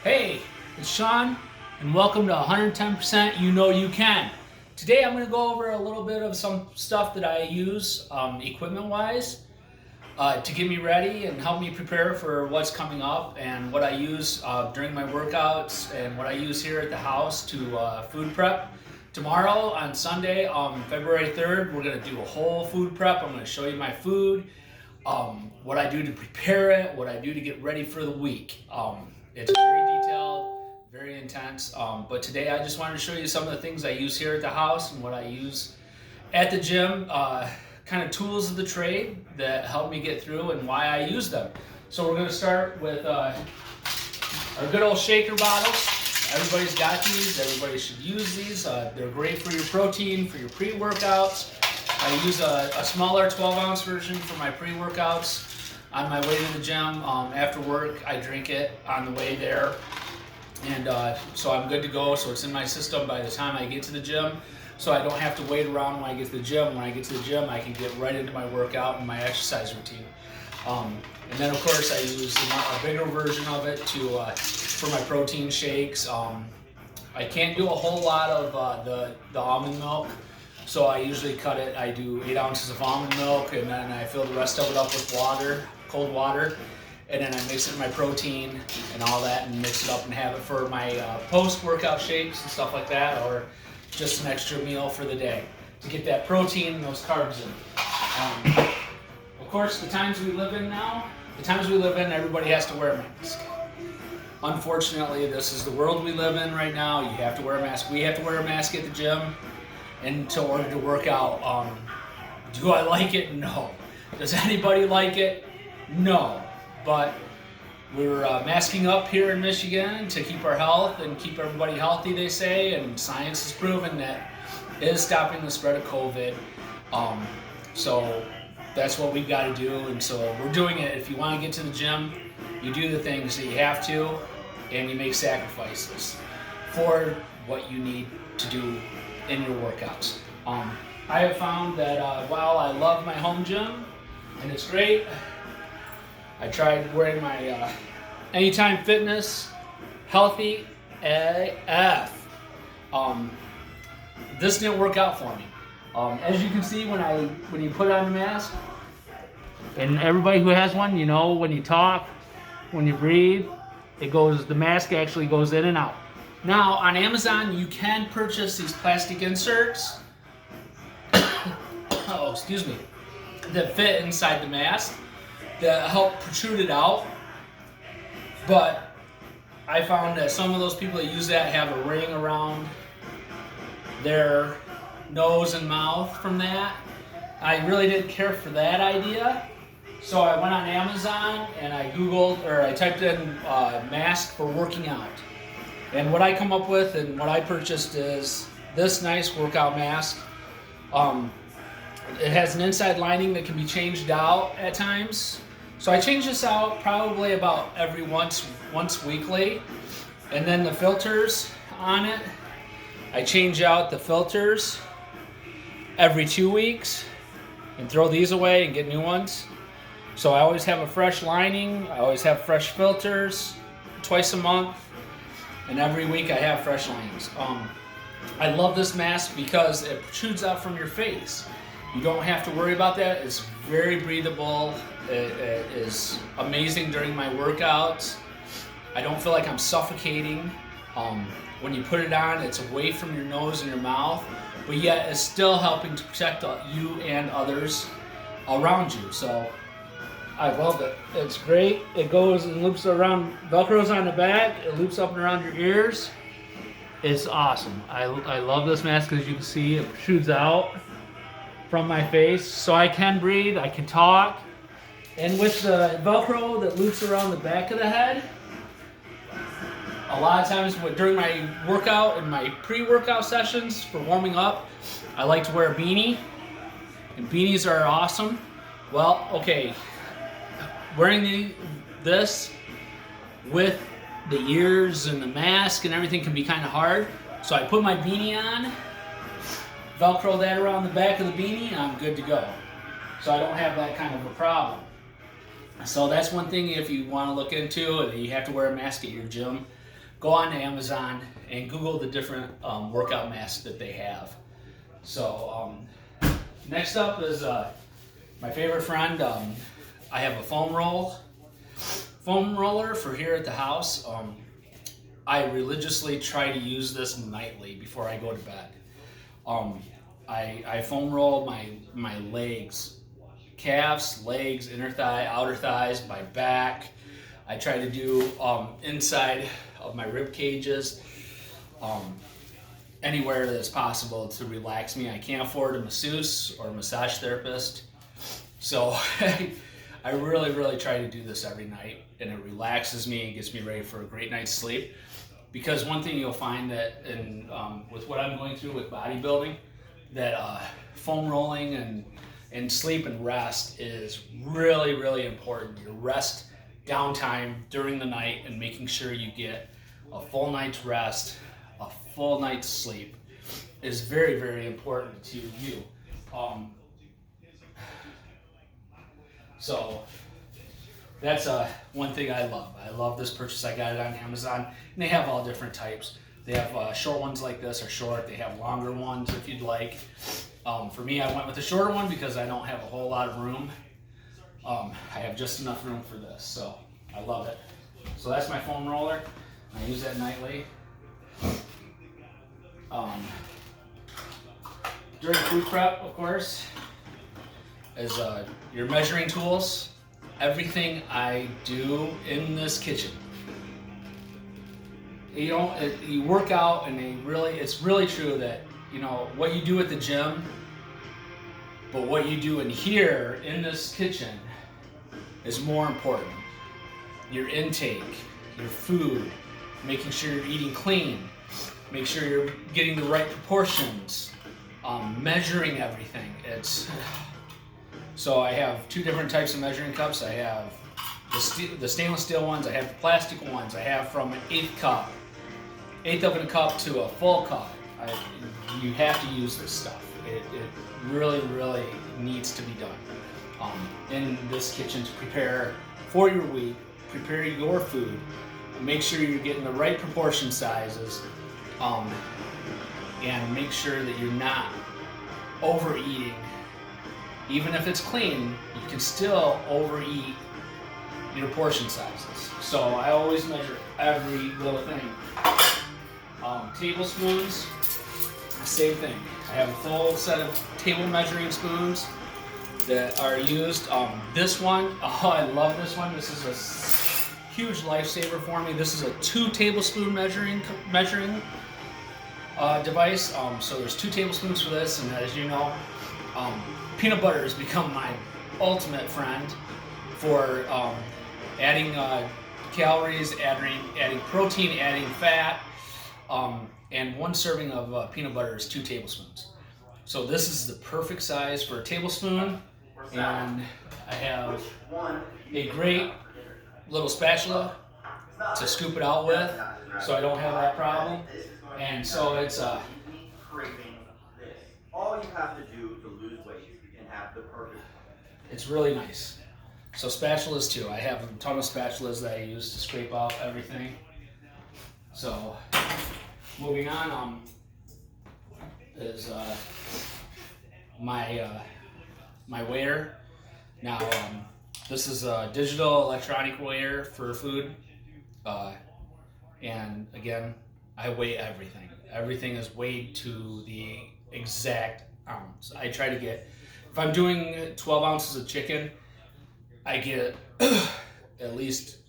Hey, it's Sean, and welcome to 110% You Know You Can. Today I'm going to go over a little bit of some stuff that I use equipment-wise to get me ready and help me prepare for what's coming up and what I use during my workouts and what I use here at the house to food prep. Tomorrow on Sunday, February 3rd, we're going to do a whole food prep. I'm going to show you my food, what I do to prepare it, what I do to get ready for the week. It's very detailed, very intense, but today I just wanted to show you some of the things I use here at the house and what I use at the gym, kind of tools of the trade that help me get through and why I use them. So we're going to start with our good old shaker bottles. Everybody's got these, everybody should use these. They're great for your protein, for your pre-workouts. I use a smaller 12-ounce version for my pre-workouts. On my way to the gym, after work, I drink it on the way there. And so I'm good to go, so it's in my system by the time I get to the gym. So I don't have to wait around when I get to the gym. When I get to the gym, I can get right into my workout and my exercise routine. And then of course I use a bigger version of it for my protein shakes. I can't do a whole lot of the almond milk. So I usually cut it, I do 8 ounces of almond milk, and then I fill the rest of it up with water, cold water, and then I mix it in my protein and all that and mix it up and have it for my post-workout shakes and stuff like that, or just an extra meal for the day to get that protein and those carbs in. Of course, the times we live in now, everybody has to wear a mask. Unfortunately, this is the world we live in right now. You have to wear a mask. We have to wear a mask at the gym in order to work out. Do I like it? No. Does anybody like it? No. But we're masking up here in Michigan to keep our health and keep everybody healthy, they say, and science has proven that it is stopping the spread of COVID. So that's what we've got to do, and so we're doing it. If you want to get to the gym, you do the things that you have to, and you make sacrifices for what you need to do in your workouts. I have found that while I love my home gym, and it's great, I tried wearing my Anytime Fitness Healthy AF. This didn't work out for me. As you can see, when you put on the mask, and everybody who has one, you know, when you talk, when you breathe, the mask actually goes in and out. Now, on Amazon, you can purchase these plastic inserts, that fit inside the mask that help protrude it out. But I found that some of those people that use that have a ring around their nose and mouth from that. I really didn't care for that idea. So I went on Amazon and I typed in mask for working out. And what I come up with and what I purchased is this nice workout mask. It has an inside lining that can be changed out at times. So I change this out probably about every once weekly. And then the filters on it, I change out the filters every 2 weeks and throw these away and get new ones. So I always have a fresh lining, I always have fresh filters twice a month. And every week I have fresh linings. I love this mask because it protrudes out from your face. You don't have to worry about that. It's very breathable. It is amazing during my workouts. I don't feel like I'm suffocating. When you put it on, it's away from your nose and your mouth, but yet it's still helping to protect you and others around you. So I love it. It's great. It goes and loops around, Velcro's on the back, it loops up and around your ears. It's awesome. I love this mask. As you can see, it protrudes out from my face so I can breathe, I can talk. And with the Velcro that loops around the back of the head, a lot of times during my workout and my pre-workout sessions for warming up, I like to wear a beanie. And beanies are awesome. Well, okay, wearing this with the ears and the mask and everything can be kind of hard. So I put my beanie on, Velcro that around the back of the beanie, and I'm good to go. So I don't have that kind of a problem. So that's one thing if you want to look into, you have to wear a mask at your gym. go on Amazon and Google the different workout masks that they have. So next up is my favorite friend. I have a foam roller for here at the house. I religiously try to use this nightly before I go to bed. I foam roll my legs, calves, legs, inner thigh, outer thighs, my back. I try to do inside of my rib cages, anywhere that's possible to relax me. I can't afford a masseuse or a massage therapist, so I really try to do this every night, and it relaxes me and gets me ready for a great night's sleep. Because one thing you'll find that with what I'm going through with bodybuilding, that foam rolling and sleep and rest is really important. Your rest downtime during the night and making sure you get a full night's rest, a full night's sleep is very important to you. So that's one thing I love. I love this purchase. I got it on Amazon, and they have all different types. They have short ones like this are short. They have longer ones if you'd like. For me, I went with the shorter one because I don't have a whole lot of room. I have just enough room for this, so I love it. So that's my foam roller. I use that nightly. During food prep, of course, is your measuring tools. Everything I do in this kitchen. You work out, and it's really true that what you do at the gym, but what you do in here in this kitchen is more important. Your intake, your food, making sure you're eating clean, make sure you're getting the right proportions, measuring everything. So I have two different types of measuring cups. I have the stainless steel ones, I have the plastic ones, I have from an eighth of a cup to a full cup. You have to use this stuff. It really needs to be done in this kitchen to prepare for your week, prepare your food, make sure you're getting the right proportion sizes, and make sure that you're not overeating. Even if it's clean, you can still overeat your portion sizes. So I always measure every little thing. Tablespoons, same thing. I have a full set of table measuring spoons that are used. This one, I love this one. This is a huge lifesaver for me. This is a 2 tablespoon measuring device. So there's 2 tablespoons for this, and as you know, peanut butter has become my ultimate friend for adding calories, adding protein, adding fat. And 1 serving of peanut butter is 2 tablespoons. So this is the perfect size for a tablespoon, and I have a great little spatula to scoop it out with, so I don't have that problem. And so it's all you have to do to lose weight and have the perfect. It's really nice. So spatulas too. I have a ton of spatulas that I use to scrape out everything. So moving on, is my weigher. Now this is a digital electronic weigher for food, and again, I weigh everything. Everything is weighed to the exact ounce. I try to get, if I'm doing 12 ounces of chicken, I get at least,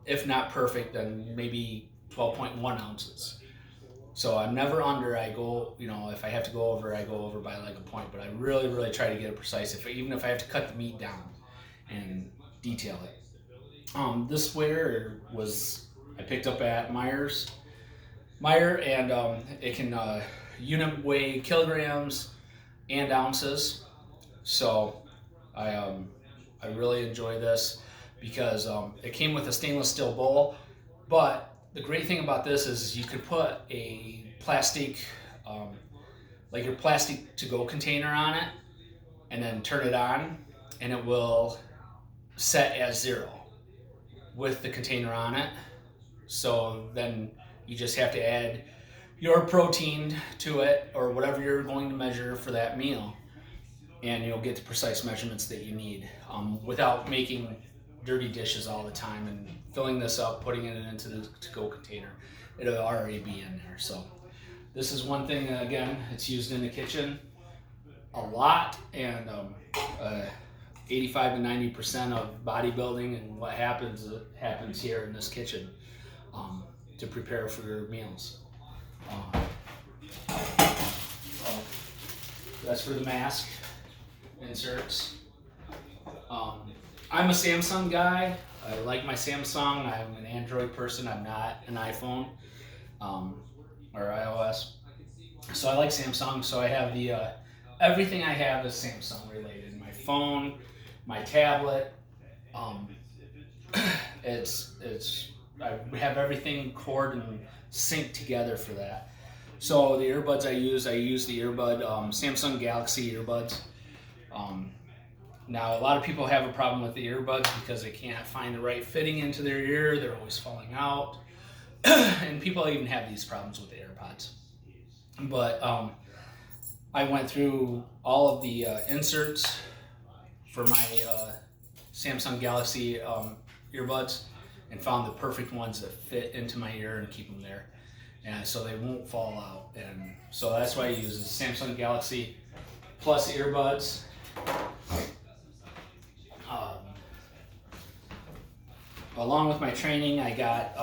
if not perfect, then maybe 12.1 ounces. So I'm never under. I go, if I have to go over, I go over by like a point, but I really try to get it precise, even if I have to cut the meat down and detail it. This weigher I picked up at Meijer, and it can unit weigh kilograms and ounces. So I really enjoy this because it came with a stainless steel bowl, but the great thing about this is you could put a plastic, like your plastic to-go container on it, and then turn it on, and it will set as 0 with the container on it. So then you just have to add your protein to it or whatever you're going to measure for that meal, and you'll get the precise measurements that you need without making dirty dishes all the time and filling this up, putting it into the to-go container. It'll already be in there. So this is one thing, again, it's used in the kitchen a lot, and 85 to 90% of bodybuilding and what happens here in this kitchen to prepare for your meals. That's for the mask inserts. I'm a Samsung guy. I like my Samsung. I'm an Android person. I'm not an iPhone or iOS. So I like Samsung. So I have the everything I have is Samsung related. My phone, my tablet. I have everything cord and sync together for that. So the earbuds I use the earbud Samsung Galaxy earbuds. Now a lot of people have a problem with the earbuds because they can't find the right fitting into their ear. They're always falling out, and people even have these problems with the AirPods. But I went through all of the inserts for my Samsung Galaxy earbuds and found the perfect ones that fit into my ear and keep them there, and so they won't fall out. And so that's why I use the Samsung Galaxy Plus earbuds. Along with my training, I got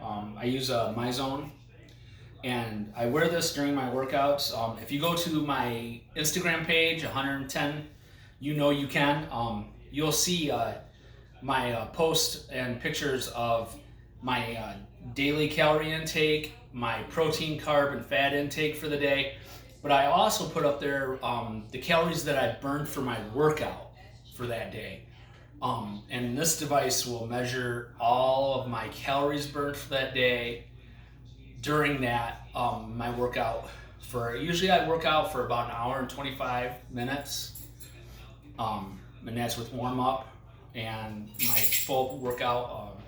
I use a MyZone, and I wear this during my workouts. If you go to my Instagram page, 110, you know you can. You'll see my posts and pictures of my daily calorie intake, my protein, carb, and fat intake for the day. But I also put up there the calories that I burned for my workout for that day. And this device will measure all of my calories burned for that day during that my workout. Usually I work out for about an hour and 25 minutes, and that's with warm up and my full workout.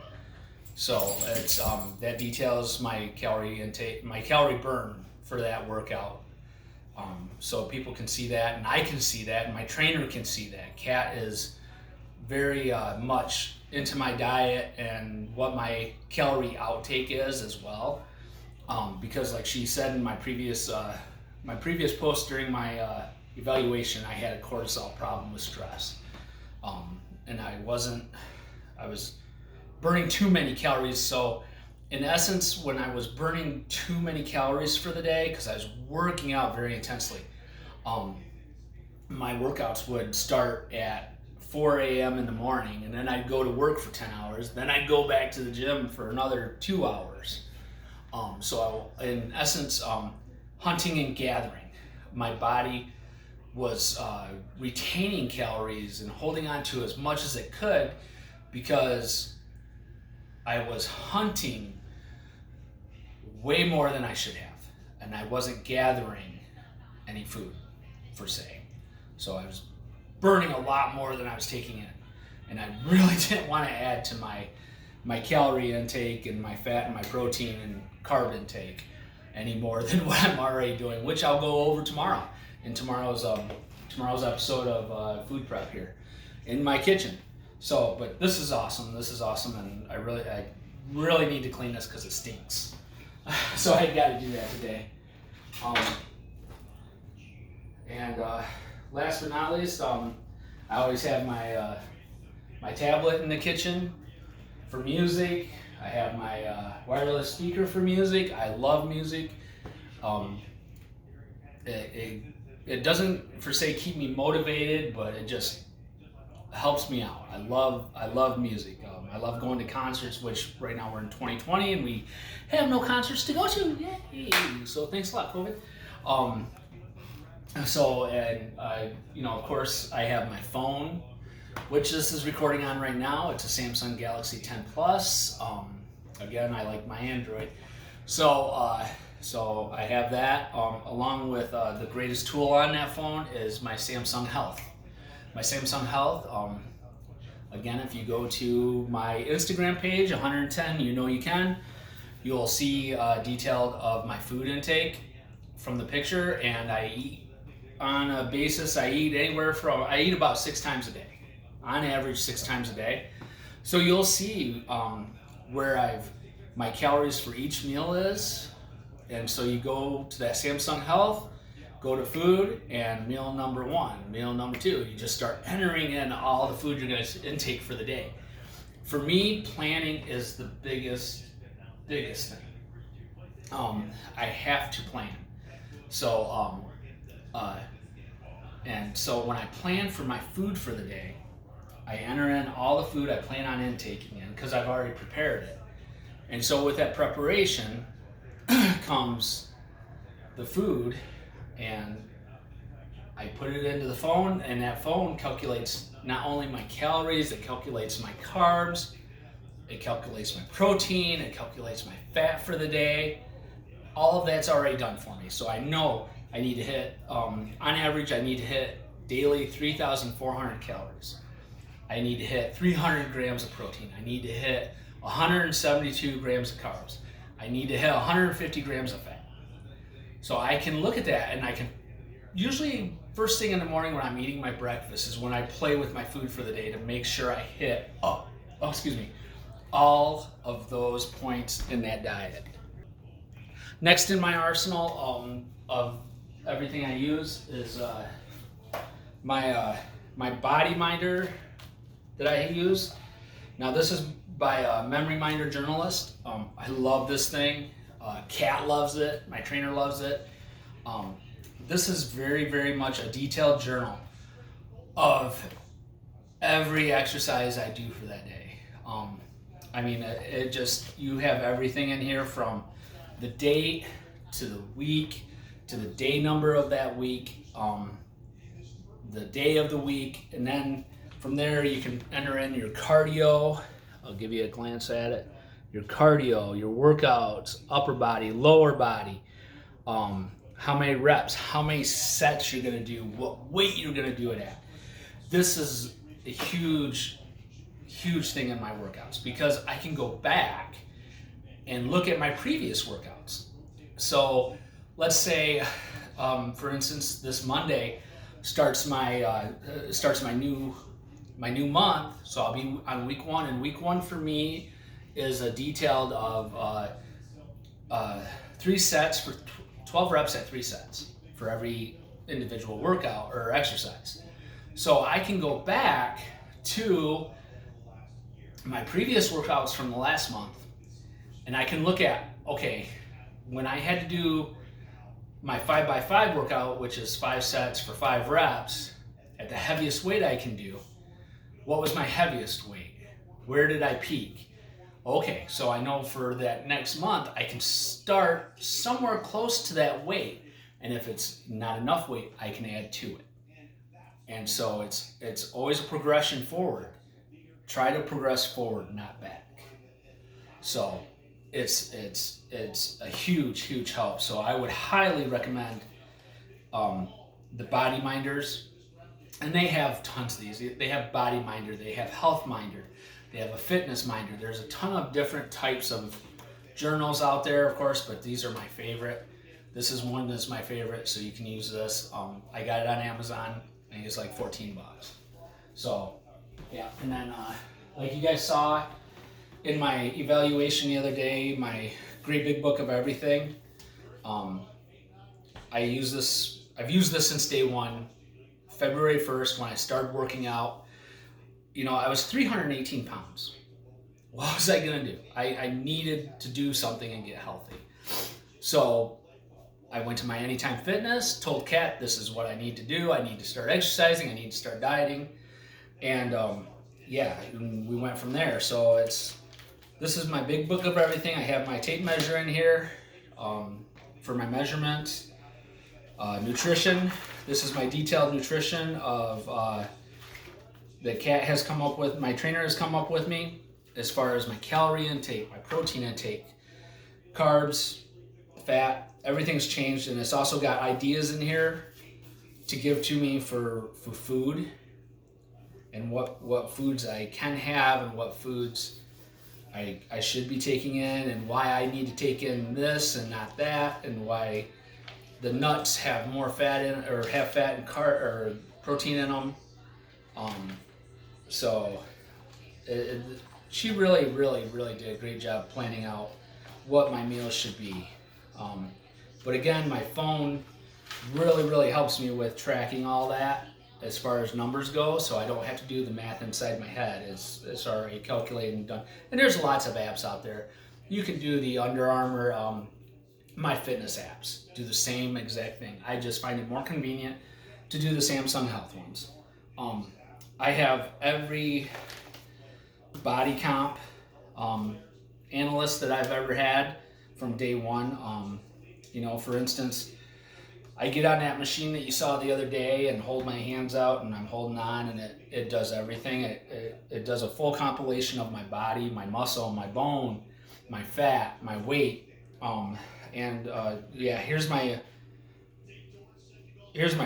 So it's that details my calorie intake, my calorie burn for that workout. So people can see that, and I can see that, and my trainer can see that. Kat is very much into my diet and what my calorie outtake is as well, because like she said in my previous post during my evaluation, I had a cortisol problem with stress, and I was burning too many calories. So in essence, when I was burning too many calories for the day, because I was working out very intensely, my workouts would start at 4 a.m. in the morning, and then I'd go to work for 10 hours. Then I'd go back to the gym for another 2 hours. So in essence, hunting and gathering. My body was retaining calories and holding on to as much as it could because I was hunting way more than I should have, and I wasn't gathering any food per se. So I was burning a lot more than I was taking in, and I really didn't want to add to my calorie intake and my fat and my protein and carb intake any more than what I'm already doing, which I'll go over tomorrow in tomorrow's episode of Food Prep here in my kitchen. So, but this is awesome, and I really need to clean this because it stinks. So I got to do that today. And last but not least, I always have my tablet in the kitchen for music. I have my wireless speaker for music. I love music. It doesn't per se keep me motivated, but it just helps me out. I love music. I love going to concerts, which right now we're in 2020 and we have no concerts to go to. Yay! So thanks a lot, COVID. Of course, I have my phone, which this is recording on right now. It's a Samsung Galaxy 10 Plus. Again, I like my Android. So I have that, along with the greatest tool on that phone is my Samsung Health. My Samsung Health, Again, if you go to my Instagram page, 110 You Know You Can, you'll see detailed of my food intake from the picture. And I eat on a basis, I eat about 6 times a day, on average 6 times a day. So you'll see where my calories for each meal is. And so you go to that Samsung Health, go to food, and meal number 1, meal number 2. You just start entering in all the food you're going to intake for the day. For me, planning is the biggest thing. I have to plan. So, and so when I plan for my food for the day, I enter in all the food I plan on intaking in because I've already prepared it. And so with that preparation comes the food, and I put it into the phone, and that phone calculates not only my calories, it calculates my carbs, it calculates my protein, it calculates my fat for the day. All of that's already done for me. So I know I need to hit, on average, I need to hit daily 3,400 calories. I need to hit 300 grams of protein. I need to hit 172 grams of carbs. I need to hit 150 grams of fat. So I can look at that, and I can usually first thing in the morning when I'm eating my breakfast is when I play with my food for the day to make sure I hit all of those points in that diet. Next in my arsenal of everything I use is my body minder that I use. Now this is by Memory Minder Journalist. I love this thing. Kat loves it. My trainer loves it. This is very, very much a detailed journal of every exercise I do for that day. I mean, it just, you have everything in here from the date to the week to the day number of that week, the day of the week, and then from there you can enter in your cardio. I'll give you a glance at it. Your cardio, your workouts, upper body, lower body, how many reps, how many sets you're gonna do, what weight you're gonna do it at. This is a huge thing in my workouts because I can go back and look at my previous workouts. So let's say, for instance, this Monday starts my new month. So I'll be on week 1, and week 1 for me is a detailed of 3 sets for 12 reps at 3 sets for every individual workout or exercise. So I can go back to my previous workouts from the last month, and I can look at, okay, when I had to do my 5x5 workout, which is 5 sets for 5 reps at the heaviest weight I can do, what was my heaviest weight? Where did I peak? Okay, so I know for that next month, I can start somewhere close to that weight. And if it's not enough weight, I can add to it. And so it's always a progression forward. Try to progress forward, not back. So it's a huge help. So I would highly recommend the Body Minders. And they have tons of these. They have Body Minder, they have Health Minder, they have a Fitness Minder. There's a ton of different types of journals out there, of course, but these are my favorite. This is one that's my favorite, so you can use this. I got it on Amazon. I think it's like $14. So, yeah. And then, like you guys saw in my evaluation the other day, my Great Big Book of Everything. I've used this since day one. February 1st, when I started working out, I was 318 pounds. What was I gonna do? I needed to do something and get healthy. So I went to my Anytime Fitness, told Kat, this is what I need to do. I need to start exercising, I need to start dieting. And we went from there. So this is my big book of everything. I have my tape measure in here for my measurements. Nutrition. This is my detailed nutrition of that Kat has come up with. My trainer has come up with me as far as my calorie intake, my protein intake, carbs, fat. Everything's changed, and it's also got ideas in here to give to me for food. and what foods I can have and what foods I should be taking in, and why I need to take in this and not that, and why the nuts have more fat in, or have fat and or protein in them. So she really did a great job planning out what my meals should be. But again, my phone really helps me with tracking all that as far as numbers go, so I don't have to do the math inside my head. It's already calculated and done. And there's lots of apps out there. You can do the Under Armour, My Fitness apps. Do the same exact thing. I just find it more convenient to do the Samsung Health ones. I have every body comp analyst that I've ever had from day one. For instance, I get on that machine that you saw the other day and hold my hands out, and I'm holding on, and it does everything. It does a full compilation of my body, my muscle, my bone, my fat, my weight. Here's my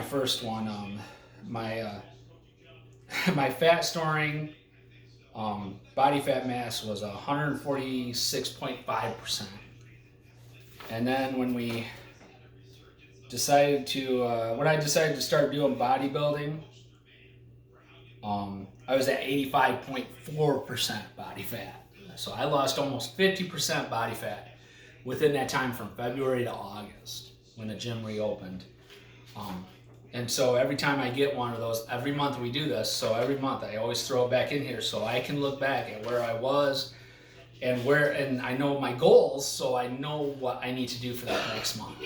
first one. My fat storing body fat mass was 146.5%. And then when I decided to start doing bodybuilding, I was at 85.4% body fat. So I lost almost 50% body fat within that time, from February to August when the gym reopened. And so every time I get one of those, every month we do this, so every month I always throw it back in here so I can look back at where I was and I know my goals, so I know what I need to do for that next month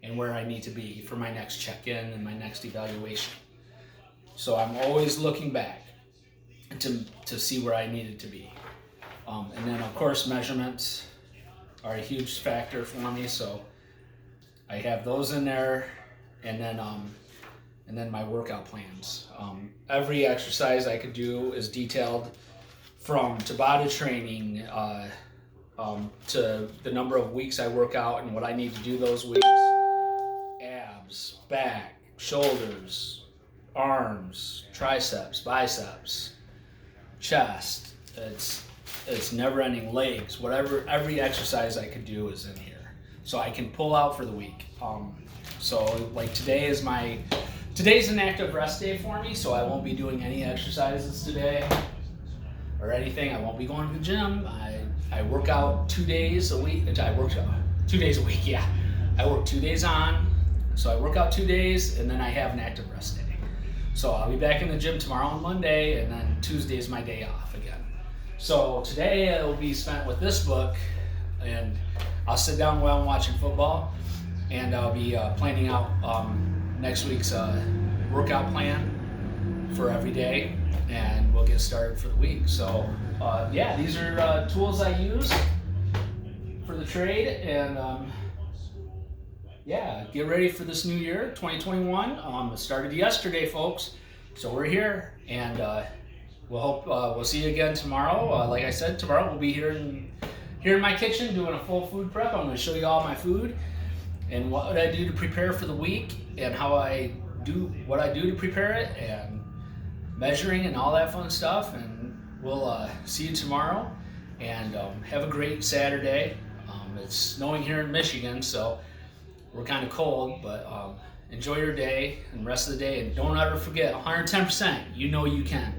and where I need to be for my next check-in and my next evaluation. So I'm always looking back to see where I needed to be. And then of course measurements are a huge factor for me, so I have those in there. And then my workout plans. Every exercise I could do is detailed, from Tabata training to the number of weeks I work out and what I need to do those weeks. Abs, back, shoulders, arms, triceps, biceps, chest. It's never-ending, legs. Whatever, every exercise I could do is in here, so I can pull out for the week. So like today's an active rest day for me, so I won't be doing any exercises today or anything. I won't be going to the gym. I work out 2 days a week. I work 2 days a week, yeah. I work 2 days on, so I work out 2 days, and then I have an active rest day. So I'll be back in the gym tomorrow on Monday, and then Tuesday is my day off again. So today it will be spent with this book, and I'll sit down while I'm watching football, and I'll be planning out next week's workout plan for every day, and we'll get started for the week. So these are tools I use for the trade, and get ready for this new year, 2021. It started yesterday, folks, so we're here, and we'll see you again tomorrow. Like I said, tomorrow we'll be here in my kitchen doing a full food prep. I'm going to show you all my food and what I do to prepare for the week, and what I do to prepare it, and measuring and all that fun stuff. And we'll see you tomorrow, and have a great Saturday. It's snowing here in Michigan, so we're kind of cold, but enjoy your day and rest of the day, and don't ever forget, 110%, you know you can.